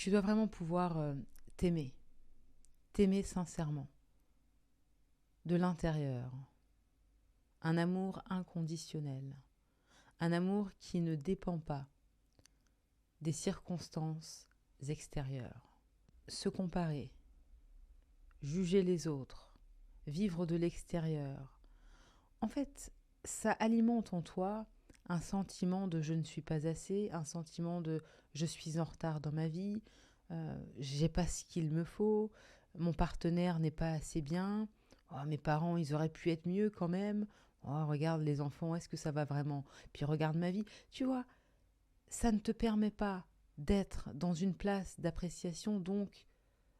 Tu dois vraiment pouvoir t'aimer, t'aimer sincèrement, de l'intérieur. Un amour inconditionnel, un amour qui ne dépend pas des circonstances extérieures. Se comparer, juger les autres, vivre de l'extérieur. En fait, ça alimente en toi un sentiment de je ne suis pas assez, un sentiment de je suis en retard dans ma vie, j'ai pas ce qu'il me faut, mon partenaire n'est pas assez bien, oh, mes parents ils auraient pu être mieux quand même, oh, regarde les enfants, est-ce que ça va vraiment? Puis regarde ma vie, tu vois, ça ne te permet pas d'être dans une place d'appréciation, donc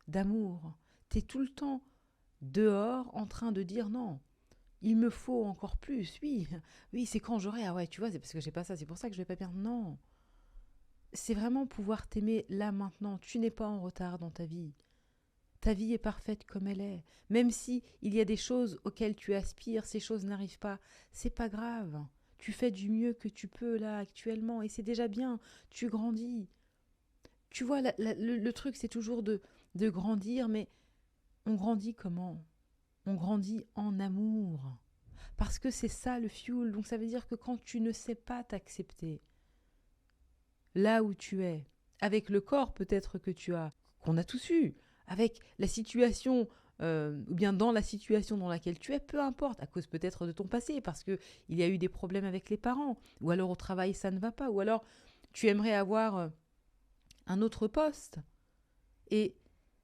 d'amour. Tu es tout le temps dehors en train de dire non. Il me faut encore plus, oui. Oui, c'est quand j'aurai. Ah ouais, tu vois, c'est parce que j'ai pas ça, c'est pour ça que je vais pas bien. Non. C'est vraiment pouvoir t'aimer là maintenant. Tu n'es pas en retard dans ta vie. Ta vie est parfaite comme elle est. Même si il y a des choses auxquelles tu aspires, ces choses n'arrivent pas, c'est pas grave. Tu fais du mieux que tu peux là actuellement et c'est déjà bien. Tu grandis. Tu vois, le truc c'est toujours de grandir, mais on grandit comment? On grandit en amour. Parce que c'est ça le fuel. Donc ça veut dire que quand tu ne sais pas t'accepter, là où tu es, avec le corps peut-être que tu as, qu'on a tous eu, avec la situation, ou bien dans la situation dans laquelle tu es, peu importe, à cause peut-être de ton passé, parce qu'il y a eu des problèmes avec les parents, ou alors au travail ça ne va pas, ou alors tu aimerais avoir un autre poste, et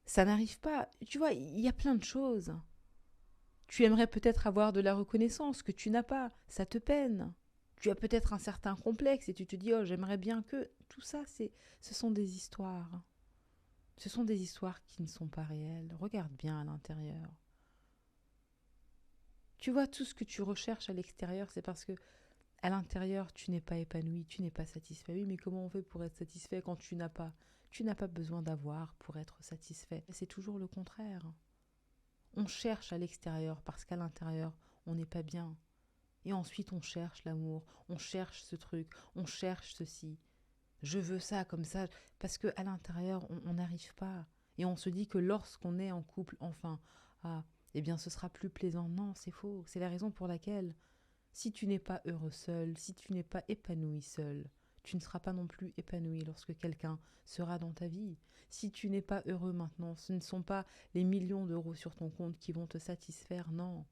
ça n'arrive pas. Tu vois, il y a plein de choses. Tu aimerais peut-être avoir de la reconnaissance que tu n'as pas, ça te peine. Tu as peut-être un certain complexe et tu te dis oh j'aimerais bien que tout ça ce sont des histoires. Ce sont des histoires qui ne sont pas réelles. Regarde bien à l'intérieur. Tu vois tout ce que tu recherches à l'extérieur, c'est parce que à l'intérieur tu n'es pas épanoui, tu n'es pas satisfait. Oui, mais comment on fait pour être satisfait quand tu n'as pas? Tu n'as pas besoin d'avoir pour être satisfait. C'est toujours le contraire. On cherche à l'extérieur parce qu'à l'intérieur on n'est pas bien. Et ensuite, on cherche l'amour, on cherche ce truc, on cherche ceci. Je veux ça comme ça, parce qu'à l'intérieur, on n'arrive pas. Et on se dit que lorsqu'on est en couple, enfin, ah, eh bien, ce sera plus plaisant. Non, c'est faux. C'est la raison pour laquelle, si tu n'es pas heureux seul, si tu n'es pas épanoui seul, tu ne seras pas non plus épanoui lorsque quelqu'un sera dans ta vie. Si tu n'es pas heureux maintenant, ce ne sont pas les millions d'euros sur ton compte qui vont te satisfaire, non.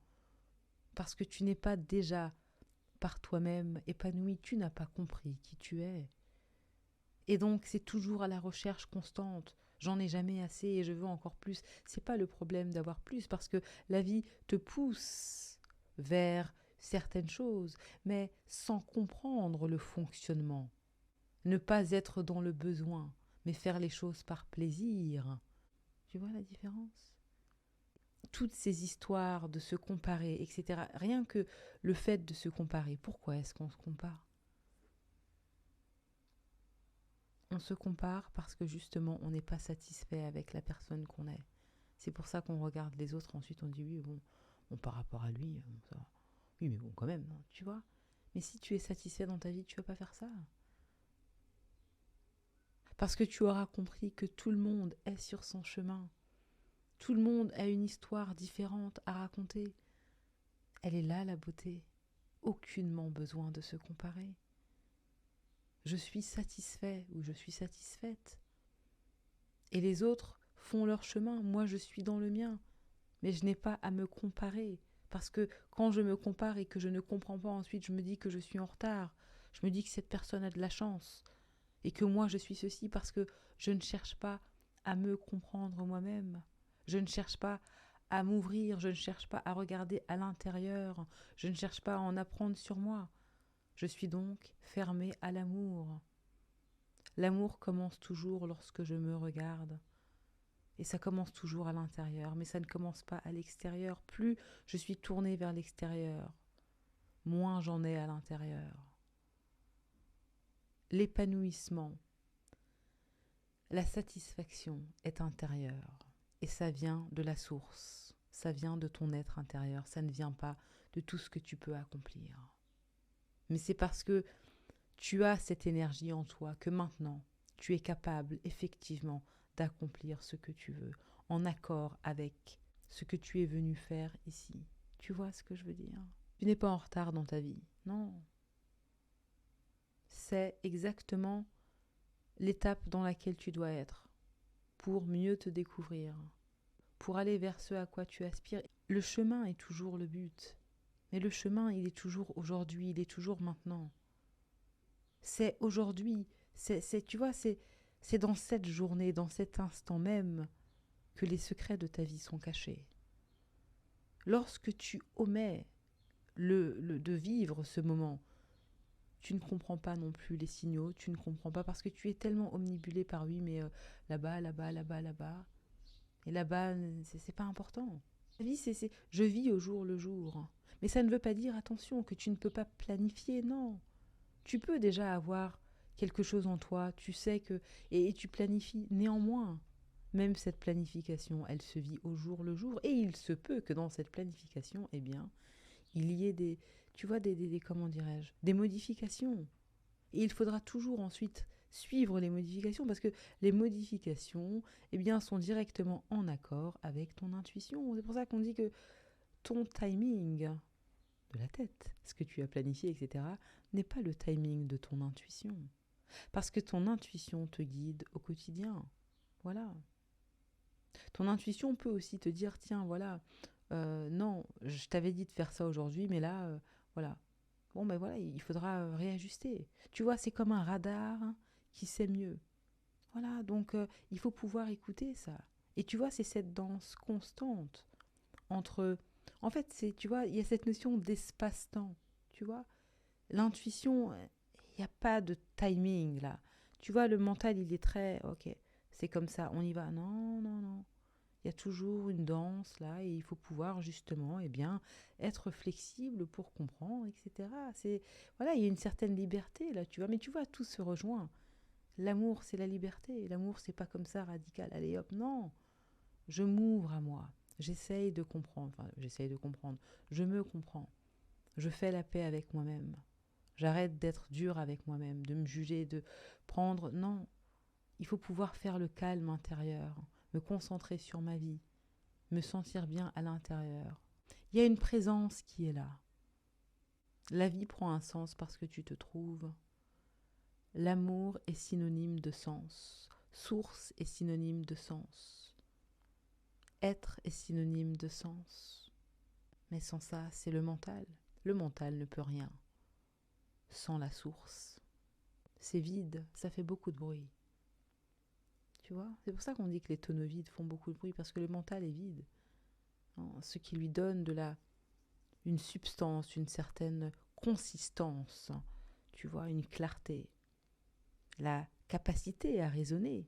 Parce que tu n'es pas déjà par toi-même épanoui, tu n'as pas compris qui tu es. Et donc c'est toujours à la recherche constante. J'en ai jamais assez et je veux encore plus. C'est pas le problème d'avoir plus parce que la vie te pousse vers certaines choses, mais sans comprendre le fonctionnement. Ne pas être dans le besoin, mais faire les choses par plaisir. Tu vois la différence? Toutes ces histoires de se comparer, etc. Rien que le fait de se comparer. Pourquoi est-ce qu'on se compare? On se compare parce que justement on n'est pas satisfait avec la personne qu'on est. C'est pour ça qu'on regarde les autres, ensuite on dit oui, bon par rapport à lui, ça, oui mais bon quand même, non, tu vois. Mais si tu es satisfait dans ta vie, tu ne vas pas faire ça. Parce que tu auras compris que tout le monde est sur son chemin. Tout le monde a une histoire différente à raconter. Elle est là la beauté. Aucunement besoin de se comparer. Je suis satisfait ou je suis satisfaite. Et les autres font leur chemin, moi je suis dans le mien. Mais je n'ai pas à me comparer. Parce que quand je me compare et que je ne comprends pas ensuite, je me dis que je suis en retard. Je me dis que cette personne a de la chance. Et que moi je suis ceci parce que je ne cherche pas à me comprendre moi-même. Je ne cherche pas à m'ouvrir, je ne cherche pas à regarder à l'intérieur, je ne cherche pas à en apprendre sur moi. Je suis donc fermée à l'amour. L'amour commence toujours lorsque je me regarde. Et ça commence toujours à l'intérieur, mais ça ne commence pas à l'extérieur. Plus je suis tournée vers l'extérieur, moins j'en ai à l'intérieur. L'épanouissement, la satisfaction est intérieure. Et ça vient de la source. Ça vient de ton être intérieur. Ça ne vient pas de tout ce que tu peux accomplir. Mais c'est parce que tu as cette énergie en toi que maintenant, tu es capable effectivement d'accomplir ce que tu veux, en accord avec ce que tu es venu faire ici. Tu vois ce que je veux dire? Tu n'es pas en retard dans ta vie, non. C'est exactement l'étape dans laquelle tu dois être pour mieux te découvrir, pour aller vers ce à quoi tu aspires. Le chemin est toujours le but, mais le chemin, il est toujours aujourd'hui, il est toujours maintenant. C'est aujourd'hui, tu vois, c'est dans cette journée, dans cet instant même, que les secrets de ta vie sont cachés. Lorsque tu omets de vivre ce moment, tu ne comprends pas non plus les signaux, tu ne comprends pas parce que tu es tellement omnibulé par oui, mais là-bas, là-bas, là-bas, là-bas. Et là-bas, c'est pas important. La vie, je vis au jour le jour. Mais ça ne veut pas dire, attention, que tu ne peux pas planifier, non. Tu peux déjà avoir quelque chose en toi, tu sais que... Et tu planifies. Néanmoins, même cette planification, elle se vit au jour le jour. Et il se peut que dans cette planification, eh bien, il y ait des... Tu vois, comment dirais-je, des modifications. Et il faudra toujours ensuite suivre les modifications parce que les modifications, eh bien, sont directement en accord avec ton intuition. C'est pour ça qu'on dit que ton timing de la tête, ce que tu as planifié, etc., n'est pas le timing de ton intuition. Parce que ton intuition te guide au quotidien. Voilà. Ton intuition peut aussi te dire, tiens, voilà, non, je t'avais dit de faire ça aujourd'hui, mais là, voilà. Bon, ben voilà, il faudra réajuster. Tu vois, c'est comme un radar qui sait mieux. Voilà, donc il faut pouvoir écouter ça. Et tu vois, c'est cette danse constante entre... En fait, tu vois, il y a cette notion d'espace-temps. Tu vois, l'intuition, il n'y a pas de timing là. Tu vois, le mental, il est très... Ok, c'est comme ça, on y va. Non, non, non. Il y a toujours une danse là et il faut pouvoir justement être flexible pour comprendre, etc. Voilà, il y a une certaine liberté là, tu vois. Mais tu vois, tout se rejoint. L'amour, c'est la liberté. L'amour, c'est pas comme ça radical. Allez hop, non. Je m'ouvre à moi. J'essaye de comprendre. Enfin, j'essaye de comprendre. Je me comprends. Je fais la paix avec moi-même. J'arrête d'être dur avec moi-même, de me juger, de prendre... Non, il faut pouvoir faire le calme intérieur, me concentrer sur ma vie, me sentir bien à l'intérieur. Il y a une présence qui est là. La vie prend un sens parce que tu te trouves. L'amour est synonyme de sens. Source est synonyme de sens. Être est synonyme de sens. Mais sans ça, c'est le mental. Le mental ne peut rien. Sans la source. C'est vide, ça fait beaucoup de bruit. Tu vois, c'est pour ça qu'on dit que les tonneaux vides font beaucoup de bruit, parce que le mental est vide. Ce qui lui donne une substance, une certaine consistance, tu vois, une clarté, la capacité à raisonner.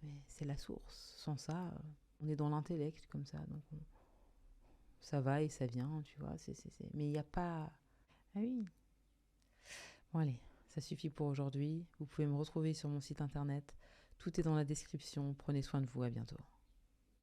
Mais c'est la source. Sans ça, on est dans l'intellect comme ça, donc ça va et ça vient, tu vois. Mais il n'y a pas... Ah oui. Bon allez, ça suffit pour aujourd'hui. Vous pouvez me retrouver sur mon site internet. Tout est dans la description. Prenez soin de vous, à bientôt.